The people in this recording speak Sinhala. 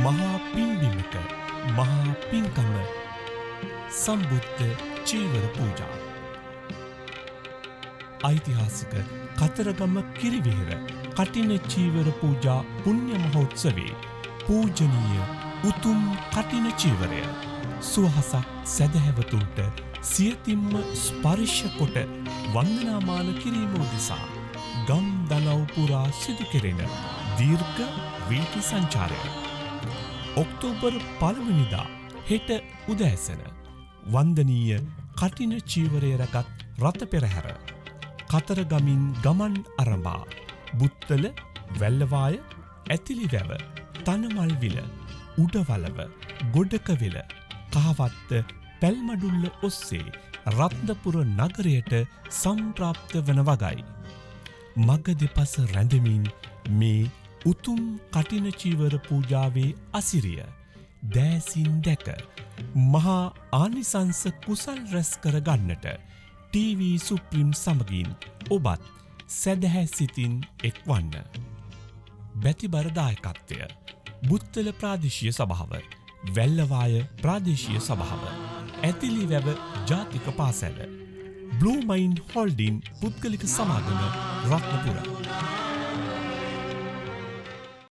මහා පින්බිමක මහා පින්කම සම්බුද්ධ චීවර පූජා. ඓතිහාසික කතරගම කිරිවිහෙර කටින චීවර පූජා පුණ්‍ය මහෝත්සවයේ පූජනීය උතුම් කටින චීවරය සුවහසක් සැදැහැවතුන්ට සියතින්ම ස්පර්ශ කොට වන්දනාමාන කිරීම උදෙසා ගම් දනව් පුරා සිදු කෙරෙන දීර්ඝ වීථි සංචාරය. ඔක්තෝබර් 1 වෙනිදා හෙට උදෑසන වන්දනීය කටින චීවරය රැගත් රථ පෙරහැර කතරගමින් ගමන් අරඹා බුත්තල, වැල්ලවාය, ඇතිලිවැව, තනමල්විල, උඩවලව, ගොඩකවිල, කහවත්ත, පැල්මඩුල්ල ඔස්සේ රත්නපුර නගරයට සම්ප්‍රාප්ත වන වගයි. මග දෙපස රැඳමින් මේ උතුම් කටින චීවර පූජාවේ අසිරිය දෑසින් දැක මහා ආනිසංස කුසල් රැස් කර ගන්නට TV සුප්‍රීම් සමගින් ඔබත් සැදැහැ සිතින් එක්වන්න. බැතිබර දායකත්වය බුත්තල ප්‍රාදේශීය සභාව, වැල්ලවාය ප්‍රාදේශීය සභාව, ඇතිලිවැව ජාතික පාසැල, බ්ලූ මයින්ඩ් හෝල්ඩින් පුද්ගලික සමාගම රත්නපුර.